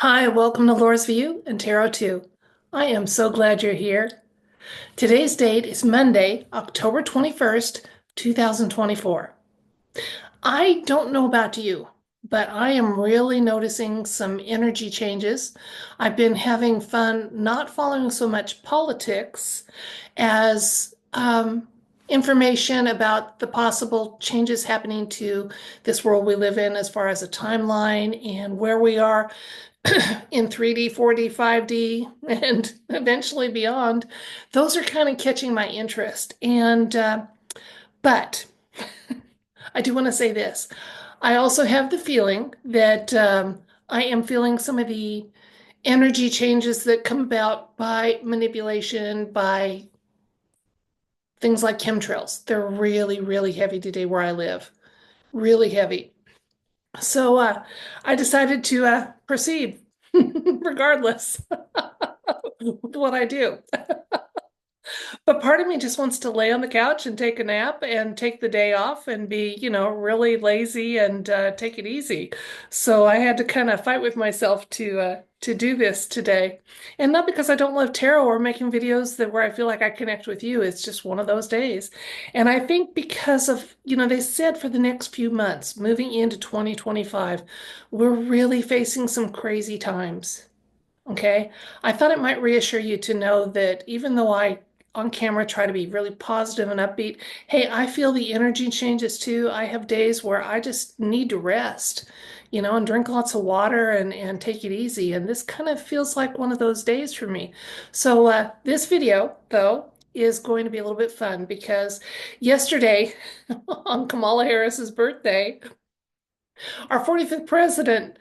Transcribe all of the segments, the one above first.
Hi, welcome to Laura's View and Tarot 2. I am so glad you're here. Today's date is Monday, October 21st, 2024. I don't know about you, but I am really noticing some energy changes. I've been having fun not following so much politics as information about the possible changes happening to this world we live in as far as a timeline and where we are in 3D, 4D, 5D, and eventually beyond. Those are kind of catching my interest. But I do want to say this. I also have the feeling that I am feeling some of the energy changes that come about by manipulation, by things like chemtrails. They're really, really heavy today where I live. Really heavy. So I decided to proceed regardless with what I do. But part of me just wants to lay on the couch and take a nap and take the day off and be, really lazy and take it easy. So I had to kind of fight with myself to do this today. And not because I don't love tarot or making videos that where I feel like I connect with you. It's just one of those days. And I think because of, they said for the next few months, moving into 2025, we're really facing some crazy times. Okay. I thought it might reassure you to know that even though I on camera try to be really positive and upbeat, hey, I feel the energy changes too. I have days where I just need to rest, and drink lots of water and take it easy. And this kind of feels like one of those days for me. So this video, though, is going to be a little bit fun because yesterday on Kamala Harris's birthday, our 45th president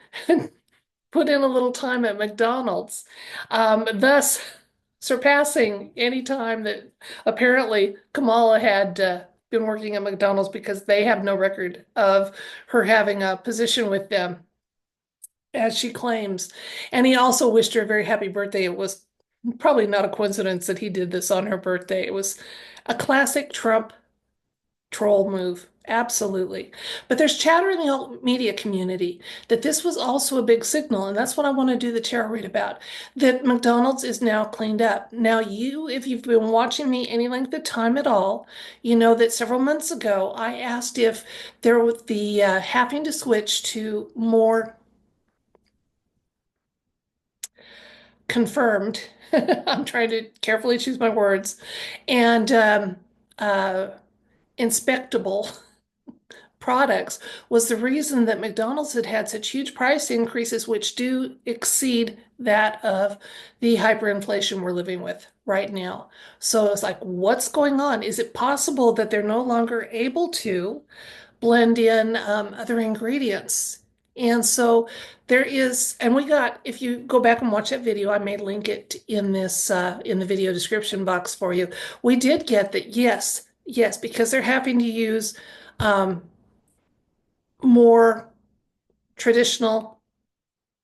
put in a little time at McDonald's, thus surpassing any time that apparently Kamala had been working at McDonald's because they have no record of her having a position with them, as she claims. And he also wished her a very happy birthday. It was probably not a coincidence that he did this on her birthday. It was a classic Trump troll move. Absolutely. But there's chatter in the alt media community that this was also a big signal, and that's what I want to do the tarot read about, that McDonald's is now cleaned up. Now, if you've been watching me any length of time at all, you know that several months ago I asked if there would be having to switch to more confirmed. I'm trying to carefully choose my words, and uh, inspectable products was the reason that McDonald's had had such huge price increases, which do exceed that of the hyperinflation we're living with right now. So it's like, what's going on? Is it possible that they're no longer able to blend in other ingredients? And so there is, and we got, if you go back and watch that video, I may link it in this in the video description box for you. We did get that, yes, because they're having to use um, more traditional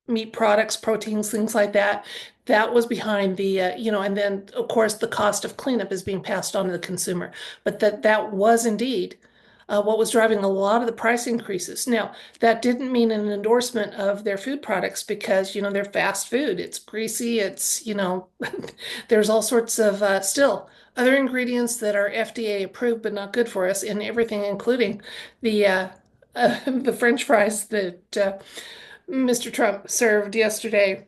meat products, proteins, things like that. That was behind and then of course the cost of cleanup is being passed on to the consumer. But that was indeed what was driving a lot of the price increases. Now, that didn't mean an endorsement of their food products because, they're fast food. It's greasy. There's all sorts of still other ingredients that are FDA approved but not good for us in everything, including the French fries that Mr. Trump served yesterday,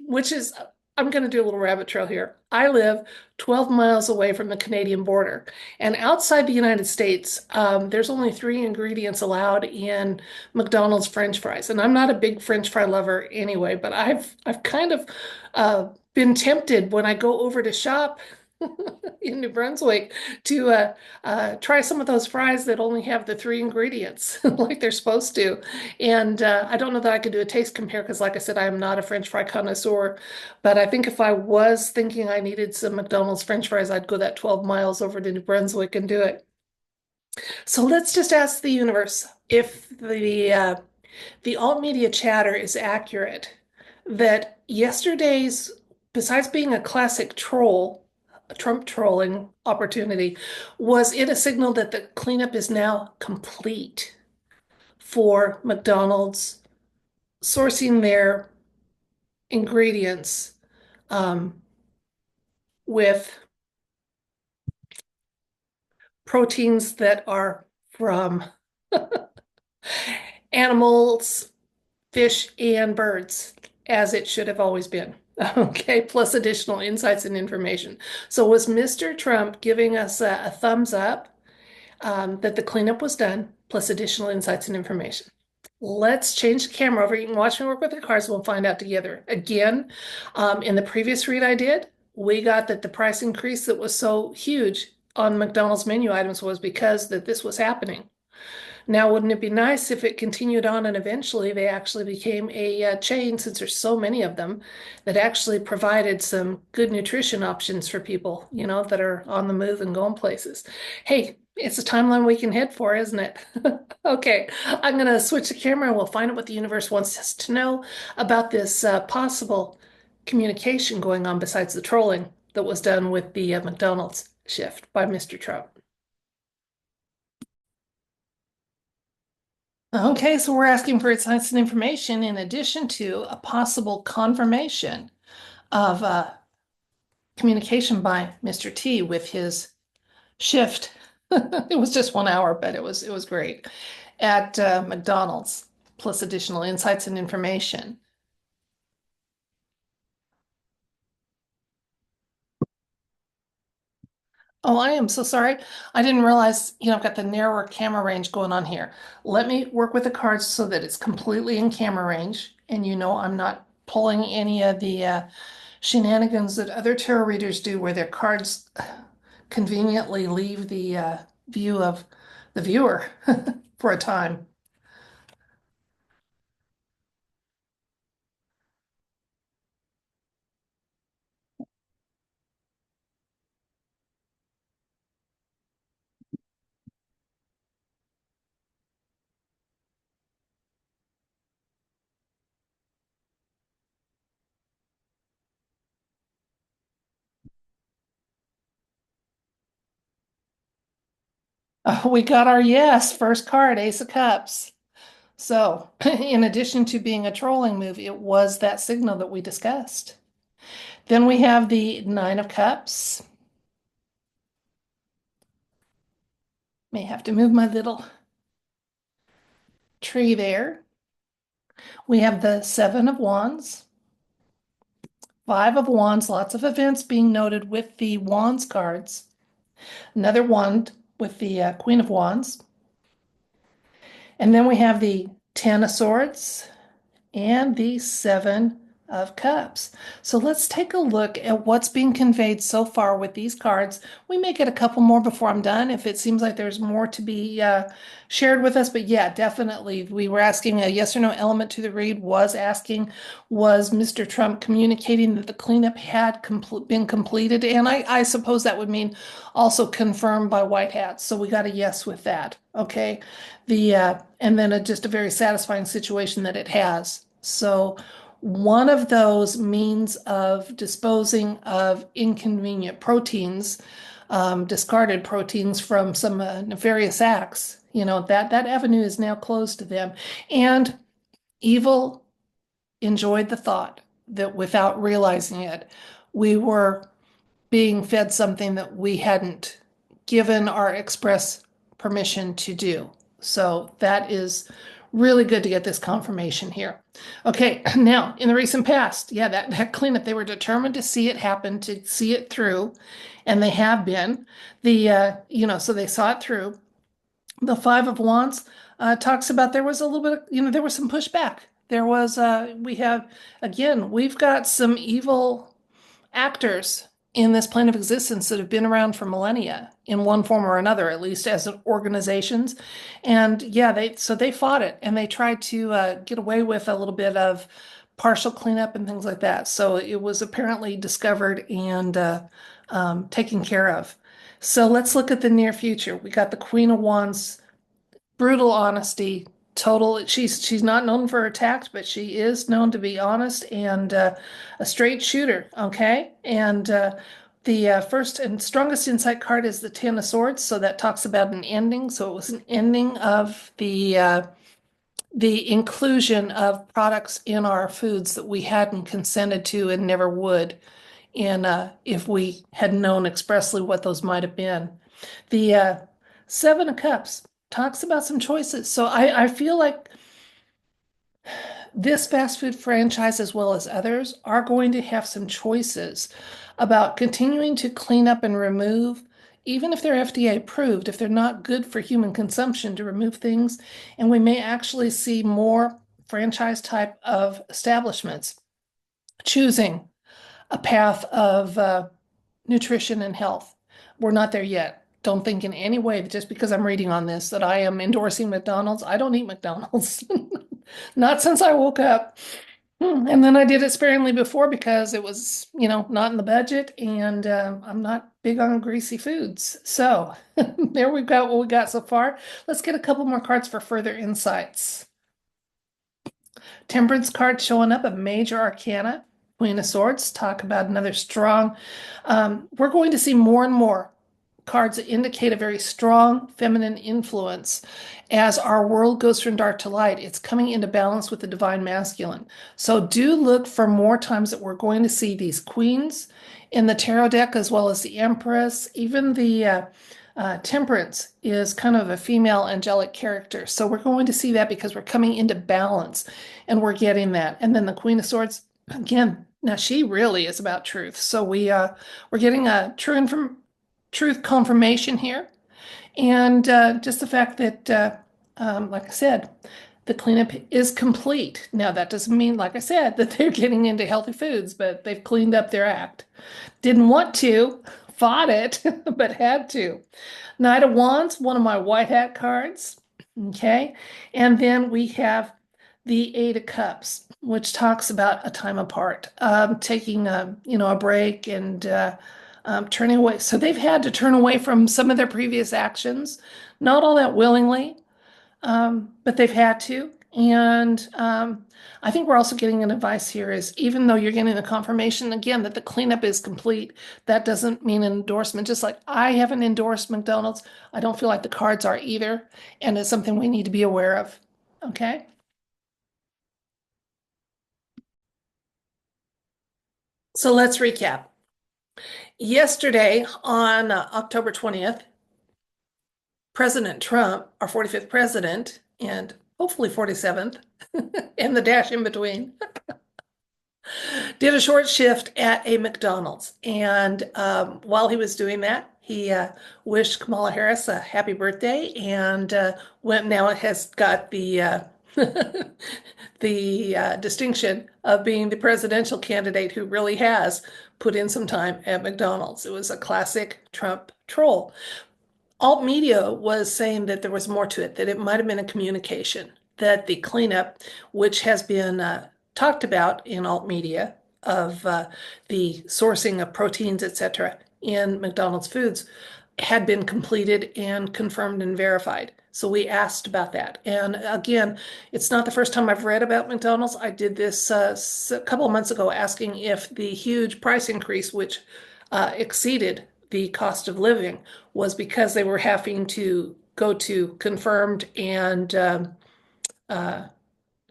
which is, I'm going to do a little rabbit trail here. I live 12 miles away from the Canadian border, and outside the United States, there's only three ingredients allowed in McDonald's French fries. And I'm not a big French fry lover anyway, but I've kind of been tempted when I go over to shop in New Brunswick to try some of those fries that only have the three ingredients like they're supposed to. And I don't know that I could do a taste compare because, like I said, I am not a French fry connoisseur. But I think if I was thinking I needed some McDonald's French fries, I'd go that 12 miles over to New Brunswick and do it. So let's just ask the universe if the alt media chatter is accurate, that yesterday's, besides being a classic troll, a Trump trolling opportunity, was it a signal that the cleanup is now complete for McDonald's sourcing their ingredients um, with proteins that are from animals, fish, and birds, as it should have always been. Okay, plus additional insights and information. So was Mr. Trump giving us a thumbs up that the cleanup was done, plus additional insights and information? Let's change the camera over. You can watch me work with the cards. We'll find out together. Again, in the previous read I did, we got that the price increase that was so huge on McDonald's menu items was because that this was happening. Now, wouldn't it be nice if it continued on and eventually they actually became a chain, since there's so many of them, that actually provided some good nutrition options for people, that are on the move and going places. Hey, it's a timeline we can head for, isn't it? Okay, I'm going to switch the camera and we'll find out what the universe wants us to know about this possible communication going on besides the trolling that was done with the McDonald's shift by Mr. Trump. Okay, so we're asking for insights and information in addition to a possible confirmation of communication by Mr. T with his shift. It was just 1 hour, but it was great at McDonald's, plus additional insights and information. Oh, I am so sorry. I didn't realize, I've got the narrower camera range going on here. Let me work with the cards so that it's completely in camera range. And I'm not pulling any of the shenanigans that other tarot readers do where their cards conveniently leave the view of the viewer for a time. We got our yes, first card, Ace of Cups. So, in addition to being a trolling move, it was that signal that we discussed. Then we have the Nine of Cups. May have to move my little tree there. We have the Seven of Wands, Five of Wands, lots of events being noted with the Wands cards. Another wand with the Queen of Wands. And then we have the Ten of Swords and the Seven of Cups. So let's take a look at what's being conveyed so far with these cards. We may get a couple more before I'm done if it seems like there's more to be shared with us. But yeah, definitely. We were asking a yes or no element to the read, was asking, was Mr. Trump communicating that the cleanup had been completed? And I suppose that would mean also confirmed by white hats. So we got a yes with that. Okay. And then just a very satisfying situation that it has. So one of those means of disposing of inconvenient proteins, discarded proteins from some nefarious acts, that avenue is now closed to them. And evil enjoyed the thought that without realizing it, we were being fed something that we hadn't given our express permission to do. So that is really good to get this confirmation here. Okay, now in the recent past, yeah, that cleanup, they were determined to see it happen, to see it through, and they have been. So they saw it through. The Five of Wands talks about there was a little bit, there was some pushback. There was, we've got some evil actors in this plane of existence that have been around for millennia in one form or another, at least as organizations. And yeah, they fought it and they tried to get away with a little bit of partial cleanup and things like that. So it was apparently discovered and taken care of. So let's look at the near future. We got the Queen of Wands, brutal honesty, total. She's not known for her tact, but she is known to be honest and a straight shooter. Okay, and the first and strongest insight card is the Ten of Swords, so that talks about an ending. So it was an ending of the the inclusion of products in our foods that we hadn't consented to and never would in if we had known expressly what those might have been. The Seven of Cups talks about some choices. So I feel like this fast food franchise, as well as others, are going to have some choices about continuing to clean up and remove, even if they're FDA approved, if they're not good for human consumption, to remove things. And we may actually see more franchise type of establishments choosing a path of nutrition and health. We're not there yet. Don't think in any way that just because I'm reading on this that I am endorsing McDonald's. I don't eat McDonald's. Not since I woke up. And then I did it sparingly before because it was, not in the budget, and I'm not big on greasy foods. So there we've got what we got so far. Let's get a couple more cards for further insights. Temperance card showing up, a major arcana. Queen of Swords, talk about another strong. We're going to see more and more cards that indicate a very strong feminine influence as our world goes from dark to light. It's coming into balance with the divine masculine. So do look for more times that we're going to see these queens in the tarot deck, as well as the Empress. Even the Temperance is kind of a female angelic character. So we're going to see that because we're coming into balance and we're getting that. And then the Queen of Swords, again, now she really is about truth. So we're getting a truth confirmation here. And just the fact that, like I said, the cleanup is complete. Now, that doesn't mean, like I said, that they're getting into healthy foods, but they've cleaned up their act. Didn't want to, fought it, but had to. Knight of Wands, one of my white hat cards. Okay. And then we have the Eight of Cups, which talks about a time apart, taking a break and turning away. So they've had to turn away from some of their previous actions, not all that willingly, but they've had to. And I think we're also getting an advice here is, even though you're getting a confirmation again that the cleanup is complete, that doesn't mean an endorsement. Just like I haven't endorsed McDonald's, I don't feel like the cards are either. And it's something we need to be aware of. Okay. So let's recap. Yesterday on October 20th, President Trump, our 45th president, and hopefully 47th, and the dash in between, did a short shift at a McDonald's. And while he was doing that, he wished Kamala Harris a happy birthday, and went now has got the the distinction of being the presidential candidate who really has put in some time at McDonald's. It was a classic Trump troll. Alt media was saying that there was more to it, that it might have been a communication, that the cleanup, which has been talked about in alt media of the sourcing of proteins, etc., in McDonald's foods, had been completed and confirmed and verified. So we asked about that. And again, it's not the first time I've read about McDonald's. I did this a couple of months ago asking if the huge price increase, which exceeded the cost of living, was because they were having to go to confirmed and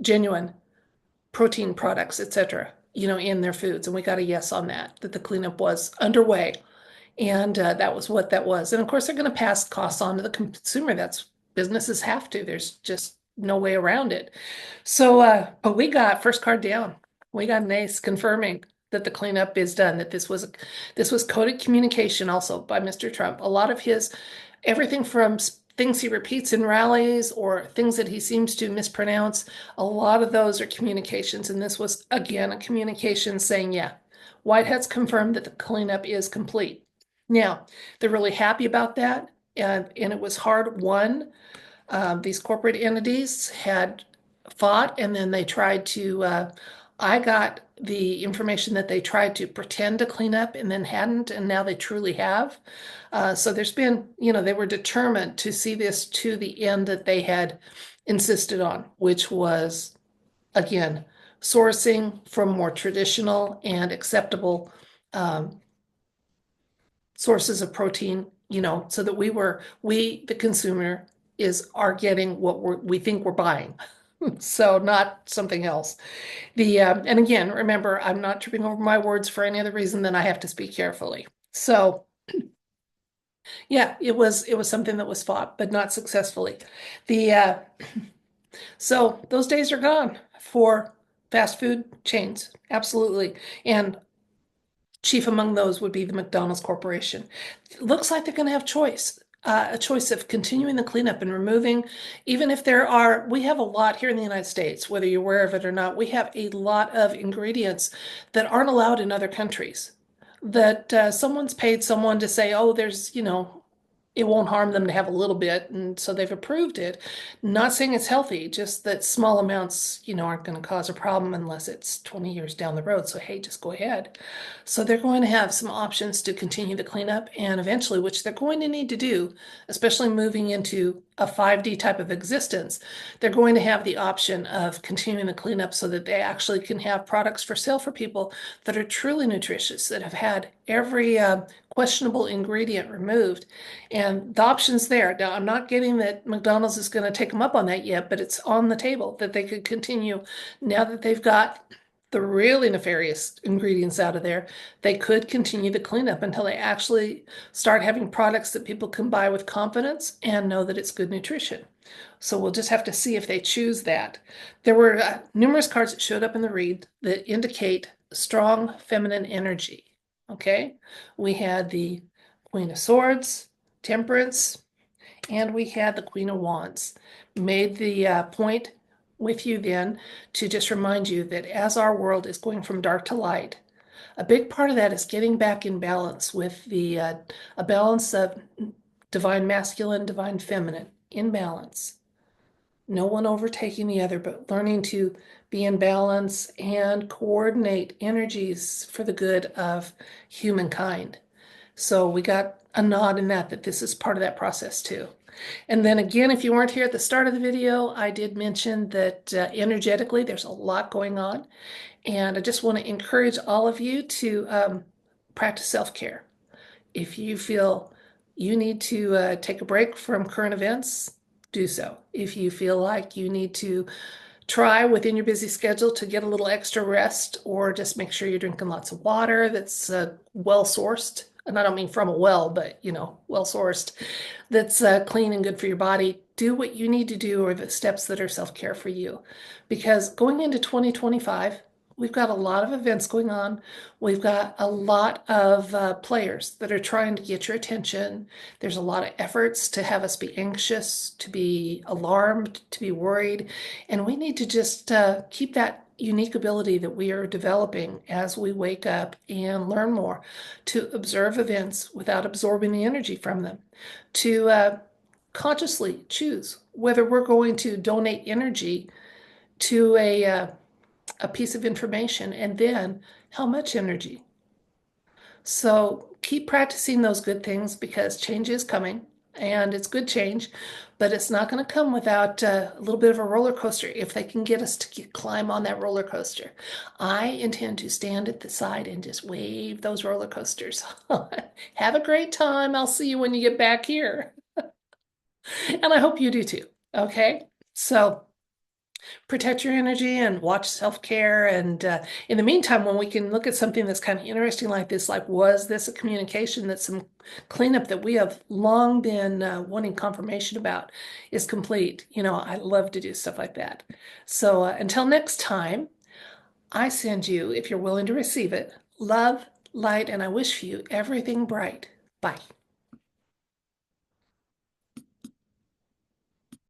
genuine protein products, etc., in their foods. And we got a yes on that, that the cleanup was underway. And that was what that was. And of course, they're going to pass costs on to the consumer. That's businesses have to. There's just no way around it. So, but we got first card down. We got an ace confirming that the cleanup is done. That this was coded communication also by Mr. Trump. A lot of his everything from things he repeats in rallies or things that he seems to mispronounce. A lot of those are communications, and this was again a communication saying, "Yeah, White Hat's confirmed that the cleanup is complete." Now, they're really happy about that, and it was hard won. These corporate entities had fought, and then they tried to. I got the information that they tried to pretend to clean up and then hadn't, and now they truly have. So there's been, they were determined to see this to the end that they had insisted on, which was, again, sourcing from more traditional and acceptable sources of protein, so that we, the consumer, are getting what we think we're buying. So not something else. And again, remember, I'm not tripping over my words for any other reason than I have to speak carefully. So yeah, it was something that was fought, but not successfully. The So those days are gone for fast food chains. Absolutely. And chief among those would be the McDonald's Corporation. It looks like they're going to have a choice of continuing the cleanup and removing, even if we have a lot here in the United States, whether you're aware of it or not, we have a lot of ingredients that aren't allowed in other countries. That someone's paid someone to say, oh, it won't harm them to have a little bit, and so they've approved it. Not saying it's healthy, just that small amounts, aren't going to cause a problem unless it's 20 years down the road. So hey, just go ahead. So they're going to have some options to continue the cleanup and eventually, which they're going to need to do, especially moving into a 5D type of existence, they're going to have the option of continuing the cleanup so that they actually can have products for sale for people that are truly nutritious, that have had every questionable ingredient removed. And the option's there. Now, I'm not getting that McDonald's is going to take them up on that yet, but it's on the table that they could continue now that they've got the really nefarious ingredients out of there. They could continue the cleanup until they actually start having products that people can buy with confidence and know that it's good nutrition. So we'll just have to see if they choose that. There were numerous cards that showed up in the read that indicate strong feminine energy. Okay, we had the Queen of Swords, Temperance, and we had the Queen of Wands. Made the point with you then to just remind you that as our world is going from dark to light, a big part of that is getting back in balance with a balance of divine masculine, divine feminine, in balance. No one overtaking the other, but learning to be in balance and coordinate energies for the good of humankind. So we got a nod in that this is part of that process too. And then again, if you weren't here at the start of the video, I did mention that energetically there's a lot going on. And I just want to encourage all of you to practice self-care. If you feel you need to take a break from current events, do so. If you feel like you need to try within your busy schedule to get a little extra rest, or just make sure you're drinking lots of water that's well sourced. And I don't mean from a well, but well sourced, that's clean and good for your body. Do what you need to do, or the steps that are self-care for you. Because going into 2025, we've got a lot of events going on. We've got a lot of players that are trying to get your attention. There's a lot of efforts to have us be anxious, to be alarmed, to be worried. And we need to just keep that unique ability that we are developing as we wake up and learn more, to observe events without absorbing the energy from them, to consciously choose whether we're going to donate energy to a piece of information, and then how much energy. So keep practicing those good things because change is coming, and it's good change, but it's not going to come without a little bit of a roller coaster if they can get us to climb on that roller coaster. I intend to stand at the side and just wave those roller coasters. Have a great time. I'll see you when you get back here. And I hope you do too. Okay? So protect your energy and watch self-care. And in the meantime, when we can look at something that's kind of interesting like this, like, was this a communication that some cleanup that we have long been wanting confirmation about is complete? I love to do stuff like that. So until next time, I send you, if you're willing to receive it, love, light, and I wish for you everything bright. Bye.